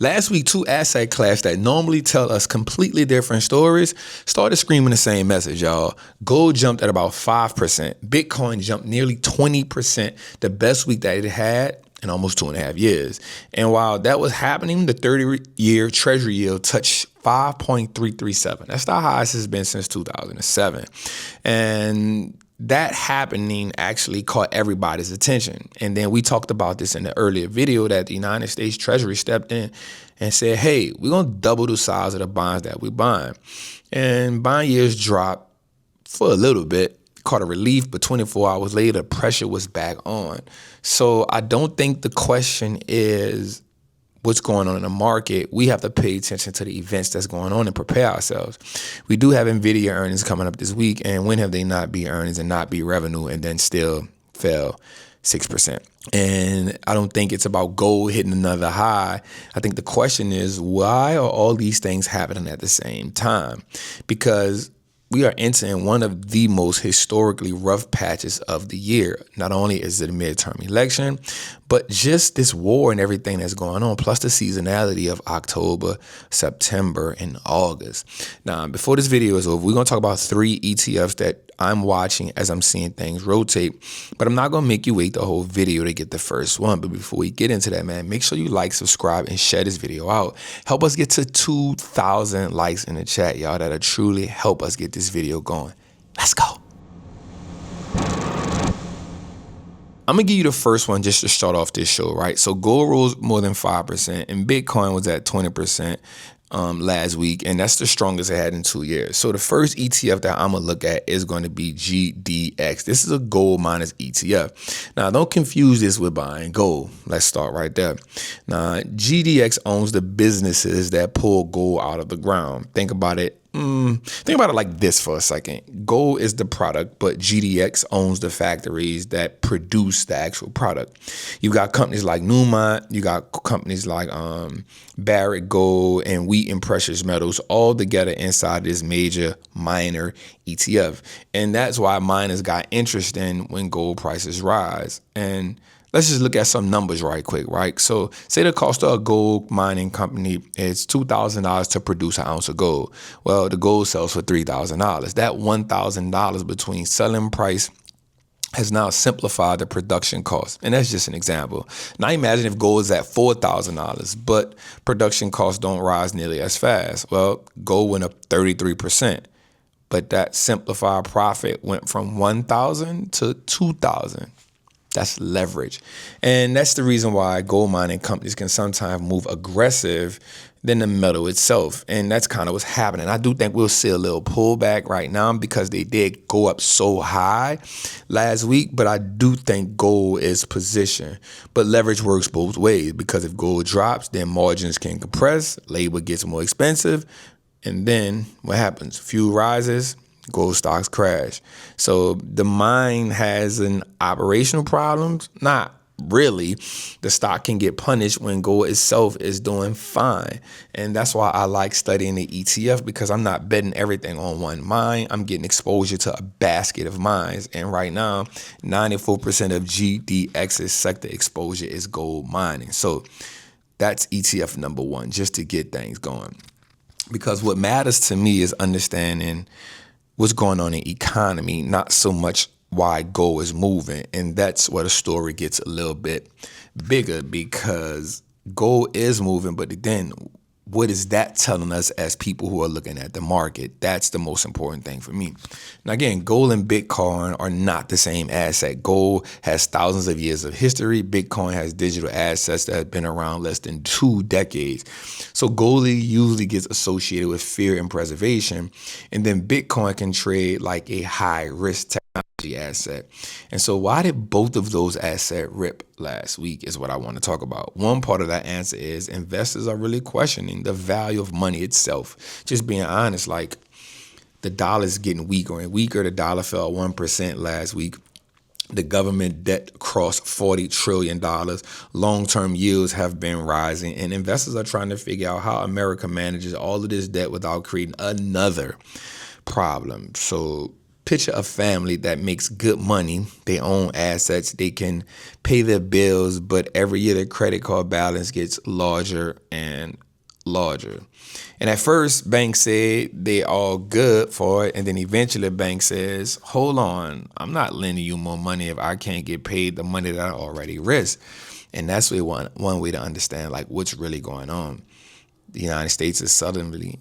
Last week, two asset classes that normally tell us completely different stories started screaming the same message, y'all. Gold jumped at about 5%. Bitcoin jumped nearly 20%, the best week that it had in almost 2.5 years. And while that was happening, the 30-year Treasury yield touched 5.337. That's the highest it's been since 2007. And that happening actually caught everybody's attention. And then we talked about this in the earlier video that the United States Treasury stepped in and said, hey, we're going to double the size of the bonds that we're buying. And bond yields dropped for a little bit, caught a relief, but 24 hours later, pressure was back on. So I don't think the question is what's going on in the market. We have to pay attention to the events that's going on and prepare ourselves. We do have Nvidia earnings coming up this week, and when have they not be earnings and not be revenue and then still fell 6%? And I don't think it's about gold hitting another high. I think the question is, why are all these things happening at the same time? Because we are entering one of the most historically rough patches of the year. Not only is it a midterm election, but just this war and everything that's going on, plus the seasonality of October, September, and August. Now, before this video is over, we're going to talk about 3 ETFs that I'm watching as I'm seeing things rotate. But I'm not going to make you wait the whole video to get the first one. But before we get into that, man, make sure you like, subscribe, and share this video out. Help us get to 2,000 likes in the chat, y'all. That'll truly help us get this video going. Let's go. I'm going to give you the first one just to start off this show, right? So gold rose more than 5% and Bitcoin was at 20% last week, and that's the strongest it had in 2 years. So the first ETF that I'm going to look at is going to be GDX. This is a gold miners ETF. Now, don't confuse this with buying gold. Let's start right there. Now, GDX owns the businesses that pull gold out of the ground. Think about it. Think about it like this for a second. Gold is the product, but GDX owns the factories that produce the actual product. You got companies like Newmont, you got companies like Barrick Gold and Wheat and Precious Metals all together inside this major miner ETF. And that's why miners got interest in when gold prices rise. And let's just look at some numbers right quick, right? So say the cost of a gold mining company is $2,000 to produce an ounce of gold. Well, the gold sells for $3,000. That $1,000 between selling price has now simplified the production cost. And that's just an example. Now imagine if gold is at $4,000, but production costs don't rise nearly as fast. Well, gold went up 33%. But that simplified profit went from $1,000 to $2,000. That's leverage. And that's the reason why gold mining companies can sometimes move aggressive than the metal itself. And that's kind of what's happening. I do think we'll see a little pullback right now because they did go up so high last week. But I do think gold is positioned. But leverage works both ways, because if gold drops, then margins can compress, labor gets more expensive. And then what happens? Fuel rises, gold stocks crash. So the mine has an operational problems? Not really. The stock can get punished when gold itself is doing fine. And that's why I like studying the ETF, because I'm not betting everything on one mine. I'm getting exposure to a basket of mines. And right now, 94% of GDX's sector exposure is gold mining. So that's ETF number one, just to get things going. Because what matters to me is understanding what's going on in the economy, not so much why gold is moving. And that's where the story gets a little bit bigger, because gold is moving, but then what is that telling us as people who are looking at the market? That's the most important thing for me. Now, again, gold and Bitcoin are not the same asset. Gold has thousands of years of history. Bitcoin has digital assets that have been around less than 2 decades. So gold usually gets associated with fear and preservation. And then Bitcoin can trade like a high-risk technology asset. And so why did both of those assets rip last week is what I want to talk about. One part of that answer is investors are really questioning the value of money itself. Just being honest, like the dollar is getting weaker and weaker. The dollar fell 1% last week. The government debt crossed $40 trillion. Long-term yields have been rising, and investors are trying to figure out how America manages all of this debt without creating another problem. So picture a family that makes good money, they own assets, they can pay their bills, but every year their credit card balance gets larger and larger. And at first, banks said they all good for it, and then eventually the bank says, hold on, I'm not lending you more money if I can't get paid the money that I already risk. And that's one way to understand like what's really going on. The United States is suddenly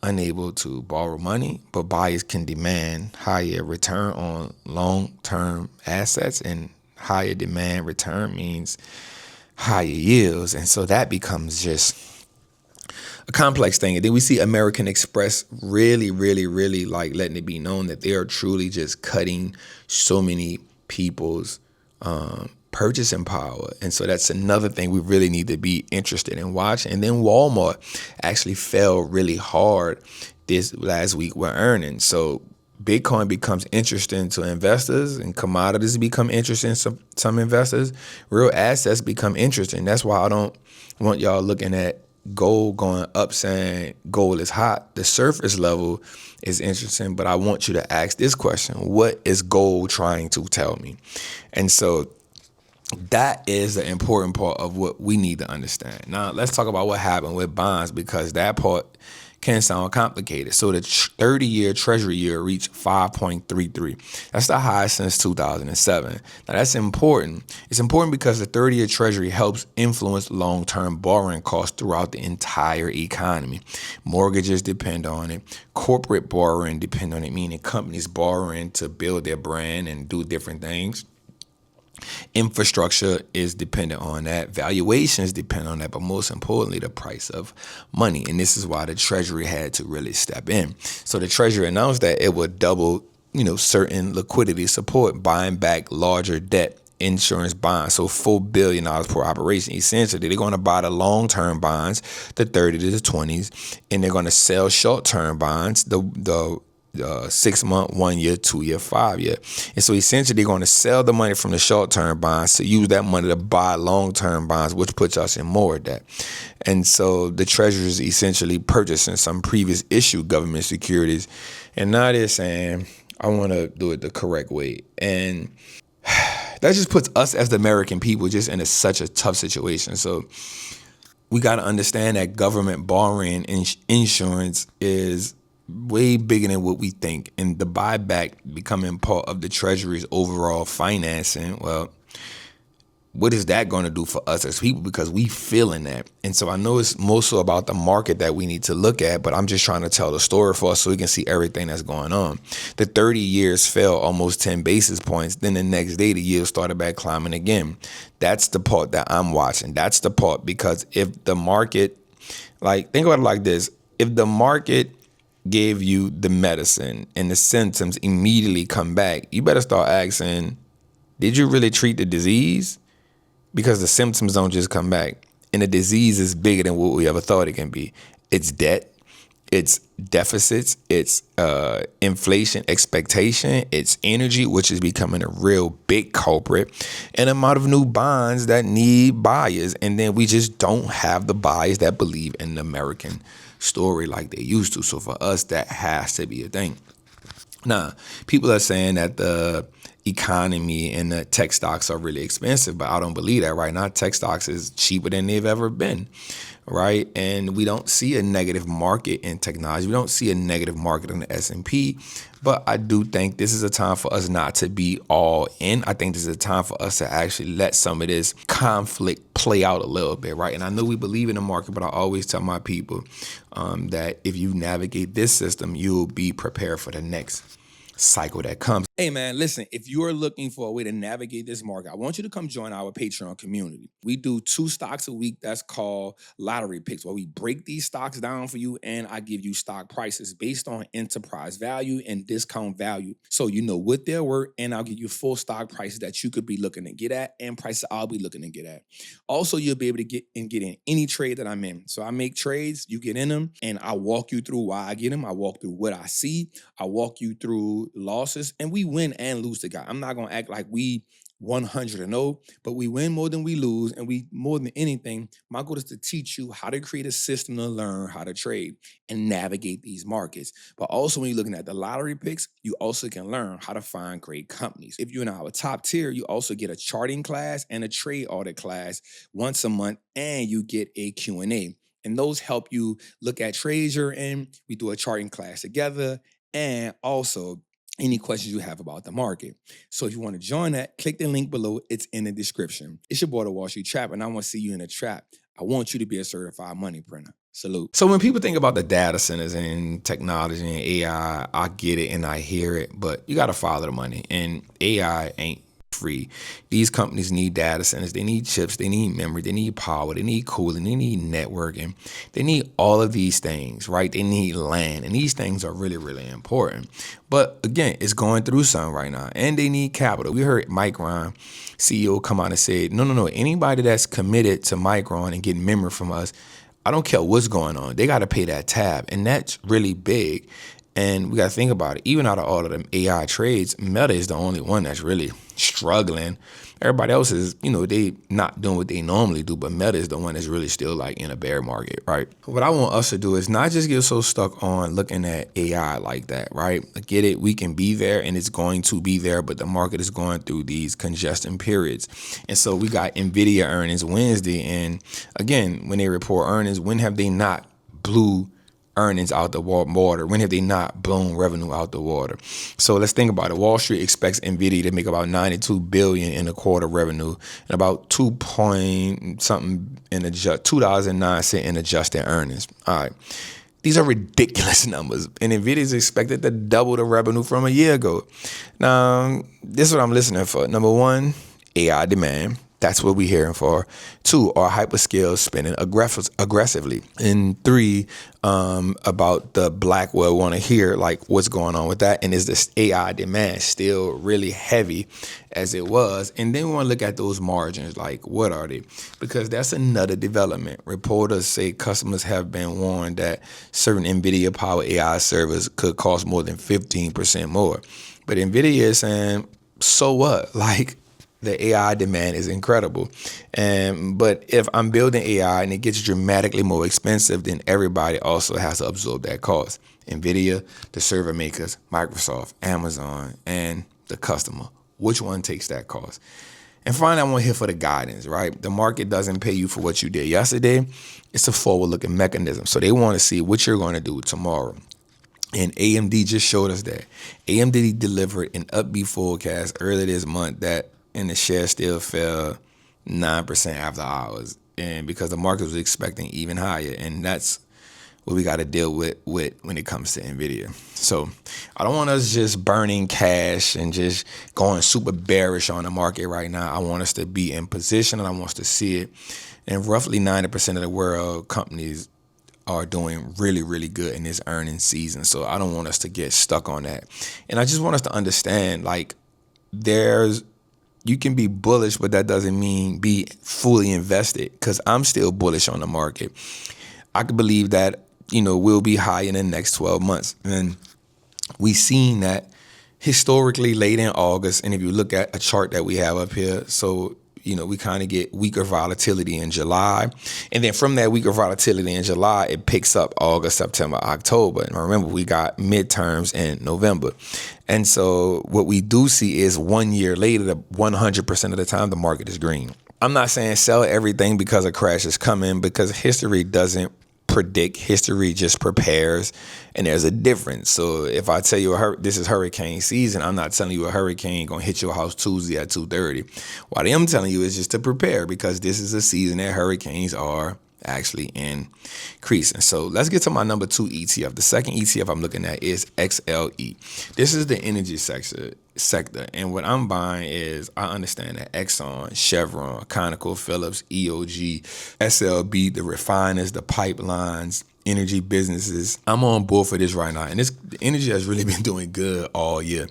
unable to borrow money, but buyers can demand higher return on long-term assets, and higher demand return means higher yields. And so that becomes just a complex thing. And then we see American Express really like letting it be known that they are truly just cutting so many people's purchasing power. And so that's another thing we really need to be interested in watching. And then Walmart actually fell really hard this last week with earnings. So Bitcoin becomes interesting to investors, and commodities become interesting to some investors. Real assets become interesting. That's why I don't want y'all looking at gold going up saying gold is hot. The surface level is interesting, but I want you to ask this question: what is gold trying to tell me? And so that is the important part of what we need to understand. Now, let's talk about what happened with bonds, because that part can sound complicated. So the 30-year Treasury yield reached 5.33. That's the highest since 2007. Now, that's important. It's important because the 30-year Treasury helps influence long-term borrowing costs throughout the entire economy. Mortgages depend on it. Corporate borrowing depend on it, meaning companies borrowing to build their brand and do different things. Infrastructure is dependent on that. Valuations depend on that, but most importantly, the price of money. And this is why the Treasury had to really step in. So the Treasury announced that it would double, certain liquidity support, buying back larger debt insurance bonds, so $4 billion per operation. Essentially, they're going to buy the long-term bonds, the 30 to the 20s, and they're going to sell short-term bonds, the 6 month, 1 year, 2 year, 5 year. And so essentially they're going to sell the money from the short-term bonds to use that money to buy long-term bonds, which puts us in more debt. And so the Treasury is essentially purchasing some previous issue government securities. And now they're saying, I want to do it the correct way. And that just puts us as the American people just in such a tough situation. So we got to understand that government borrowing insurance is way bigger than what we think, and the buyback becoming part of the Treasury's overall financing. Well, what is that going to do for us as people? Because we feeling that. And so I know it's more so about the market that we need to look at, but I'm just trying to tell the story for us so we can see everything that's going on. The 30 years fell almost 10 basis points. Then the next day, the yield started back climbing again. That's the part that I'm watching. That's the part, because if the market, think about it like this: if the market gave you the medicine and the symptoms immediately come back, you better start asking, did you really treat the disease? Because the symptoms don't just come back. And the disease is bigger than what we ever thought it can be. It's debt, it's deficits, it's inflation expectation, it's energy, which is becoming a real big culprit, and amount of new bonds that need buyers. And then we just don't have the buyers that believe in the American story like they used to. So for us, that has to be a thing. Now, people are saying that the economy and the tech stocks are really expensive, but I don't believe that right now. Tech stocks is cheaper than they've ever been, right? And we don't see a negative market in technology. We don't see a negative market in the S&P, but I do think this is a time for us not to be all in. I think this is a time for us to actually let some of this conflict play out a little bit, right? And I know we believe in the market, but I always tell my people that if you navigate this system, you'll be prepared for the next cycle that comes. Hey man, listen, if you're looking for a way to navigate this market, I want you to come join our Patreon community. We do 2 stocks a week. That's called lottery picks, where we break these stocks down for you, and I give you stock prices based on enterprise value and discount value, so you know what they're worth, and I'll give you full stock prices that you could be looking to get at and prices I'll be looking to get at. Also, you'll be able to get in any trade that I'm in. So I make trades, you get in them, and I walk you through why I get them. I walk through what I see. I walk you through losses, and we win and lose the guy. I'm not going to act like we 100-0, but we win more than we lose. And we, more than anything, my goal is to teach you how to create a system to learn how to trade and navigate these markets. But also when you're looking at the lottery picks, you also can learn how to find great companies. If you're in our top tier, you also get a charting class and a trade audit class once a month, and you get a Q&A. And those help you look at trades you're in. We do a charting class together, and also any questions you have about the market. So if you want to join that, click the link below. It's in the description. It's your boy, the Wall Street Trap, and I want to see you in a trap. I want you to be a certified money printer. Salute. So when people think about the data centers and technology and AI, I get it and I hear it, but you got to follow the money. And AI ain't free. These companies need data centers. They need chips. They need memory. They need power. They need cooling. They need networking. They need all of these things, right? They need land. And these things are really, really important. But again, it's going through something right now. And they need capital. We heard Micron CEO come out and say, no. Anybody that's committed to Micron and getting memory from us, I don't care what's going on. They got to pay that tab. And that's really big. And we got to think about it. Even out of all of them AI trades, Meta is the only one that's really struggling. Everybody else is, they not doing what they normally do, but Meta is the one that's really still like in a bear market, right? What I want us to do is not just get so stuck on looking at AI like that, right? I get it. We can be there and it's going to be there, but the market is going through these congestion periods. And so we got Nvidia earnings Wednesday. And again, when they report earnings, when have they not blew earnings out the water? When have they not blown revenue out the water? So let's think about it. Wall Street expects Nvidia to make about $92 billion in a quarter revenue and about $2.09 in adjusted earnings. All right. These are ridiculous numbers, and Nvidia is expected to double the revenue from a year ago. Now, this is what I'm listening for. Number one, AI demand. That's what we're hearing for. 2, are hyperscale spending aggressively. And 3, about the Blackwell, want to hear like what's going on with that. And is this AI demand still really heavy as it was? And then we want to look at those margins, like what are they? Because that's another development. Reporters say customers have been warned that certain Nvidia powered AI servers could cost more than 15% more. But Nvidia is saying, so what? Like, the AI demand is incredible. But if I'm building AI and it gets dramatically more expensive, then everybody also has to absorb that cost. Nvidia, the server makers, Microsoft, Amazon, and the customer. Which one takes that cost? And finally, I want to hear for the guidance, right? The market doesn't pay you for what you did yesterday. It's a forward-looking mechanism. So they want to see what you're going to do tomorrow. And AMD just showed us that. AMD delivered an upbeat forecast earlier this month and the share still fell 9% after hours, and because the market was expecting even higher. And that's what we got to deal with when it comes to Nvidia. So I don't want us just burning cash and just going super bearish on the market right now. I want us to be in position, and I want us to see it. And roughly 90% of the world companies are doing really, really good in this earnings season. So I don't want us to get stuck on that. And I just want us to understand, like, you can be bullish, but that doesn't mean be fully invested, because I'm still bullish on the market. I could believe that, we'll be high in the next 12 months. And we've seen that historically late in August. And if you look at a chart that we have up here, so, we kind of get weaker volatility in July. And then from that weaker volatility in July, it picks up August, September, October. And remember, we got midterms in November. And so what we do see is 1 year later, 100% of the time, the market is green. I'm not saying sell everything because a crash is coming, because history doesn't predict. History just prepares, and there's a difference. So if I tell you this is hurricane season, I'm not telling you a hurricane gonna hit your house Tuesday at 2:30. What I am telling you is just to prepare, because this is a season that hurricanes are actually increasing. So let's get to my number 2 ETF. The second ETF I'm looking at is XLE. This is the energy sector. And what I'm buying is, I understand that Exxon, Chevron, ConocoPhillips, EOG, SLB, the refiners, the pipelines, energy businesses. I'm on board for this right now. And the energy has really been doing good all year,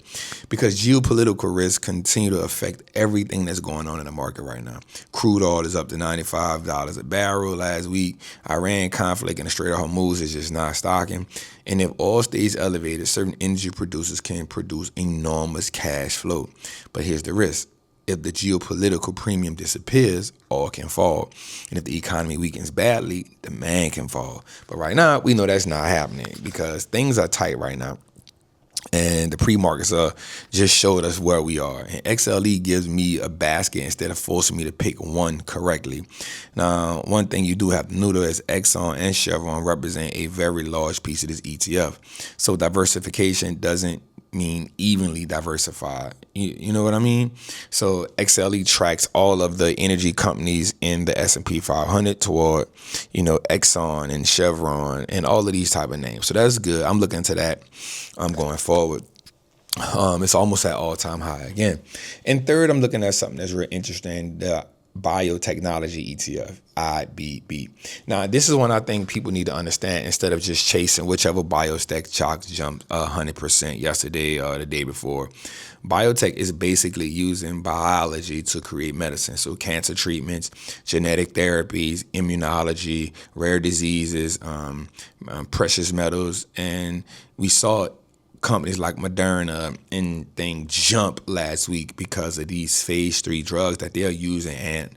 because geopolitical risks continue to affect everything that's going on in the market right now. Crude oil is up to $95 a barrel last week. Iran conflict in the Strait of Hormuz is just not stocking. And if oil stays elevated, certain energy producers can produce enormous cash flow. But here's the risk. if the geopolitical premium disappears, all can fall. And if the economy weakens badly, demand can fall. But right now, we know that's not happening because things are tight right now. And the pre-markets just showed us where we are. And XLE gives me a basket instead of forcing me to pick one correctly. Now, one thing you do have to know is Exxon and Chevron represent a very large piece of this ETF. So diversification doesn't mean evenly diversified. You know what I mean? So XLE tracks all of the energy companies in the S&P 500 toward, Exxon and Chevron and all of these type of names. So that's good. I'm looking to that. I'm going forward. It's almost at all-time high again. And third, I'm looking at something that's really interesting, the biotechnology ETF, IBB. Now, this is one I think people need to understand instead of just chasing whichever biotech stock jumped 100% yesterday or the day before. Biotech is basically using biology to create medicine. So cancer treatments, genetic therapies, immunology, rare diseases, precious metals. And we saw companies like Moderna and things jump last week because of these phase 3 drugs that they're using and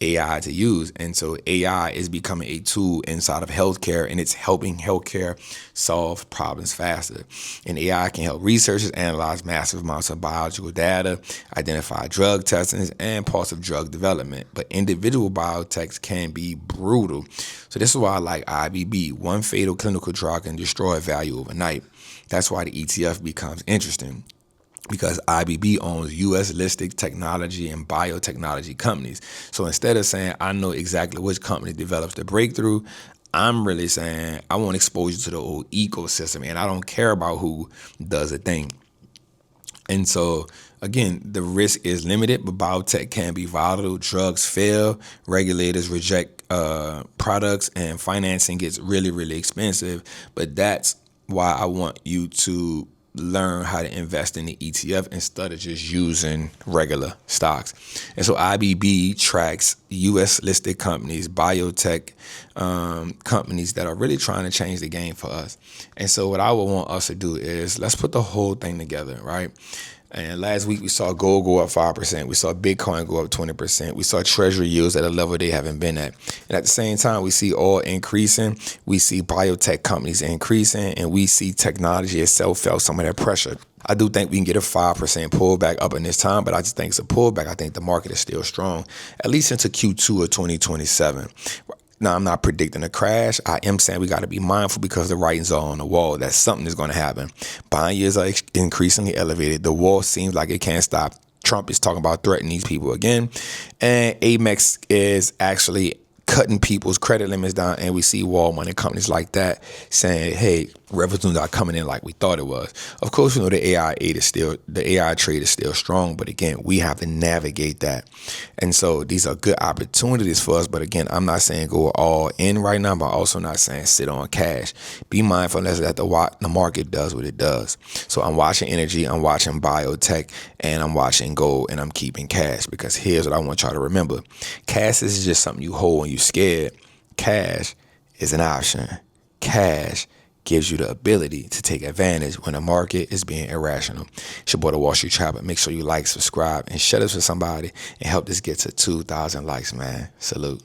AI to use. And so AI is becoming a tool inside of healthcare, and it's helping healthcare solve problems faster. And AI can help researchers analyze massive amounts of biological data, identify drug testings, and parts of drug development. But individual biotechs can be brutal. So this is why I like IBB. One fatal clinical drug can destroy value overnight. That's why the ETF becomes interesting, because IBB owns U.S. listed technology and biotechnology companies. So instead of saying I know exactly which company develops the breakthrough, I'm really saying I want exposure to the whole ecosystem, and I don't care about who does a thing. And so, again, the risk is limited, but biotech can be volatile. Drugs fail, regulators reject products, and financing gets really, really expensive. But that's why I want you to learn how to invest in the ETF instead of just using regular stocks. And so IBB tracks U.S. listed companies, biotech companies that are really trying to change the game for us. And so what I would want us to do is let's put the whole thing together, right? And last week we saw gold go up 5%. We saw Bitcoin go up 20%. We saw Treasury yields at a level they haven't been at. And at the same time, we see oil increasing. We see biotech companies increasing. And we see technology itself felt some of that pressure. I do think we can get a 5% pullback up in this time, but I just think it's a pullback. I think the market is still strong, at least into Q2 of 2027. Now, I'm not predicting a crash. I am saying we got to be mindful because the writings are on the wall that something is going to happen. Buying yields are increasingly elevated. The war seems like it can't stop. Trump is talking about threatening these people again. And Amex is actually cutting people's credit limits down. And we see Walmart and companies like that saying, hey, revenue's not coming in like we thought it was. Of course, the AI trade is still strong, but again, we have to navigate that. And so these are good opportunities for us. But again, I'm not saying go all in right now, but also not saying sit on cash. Be mindful that the market does what it does. So I'm watching energy, I'm watching biotech, and I'm watching gold, and I'm keeping cash, because here's what I want y'all to remember. Cash is just something you hold when you're scared. Cash is an option. Cash gives you the ability to take advantage when the market is being irrational. It's your boy, the Wall Street Trapper. Make sure you like, subscribe, and share this with somebody and help this get to 2,000 likes, man. Salute.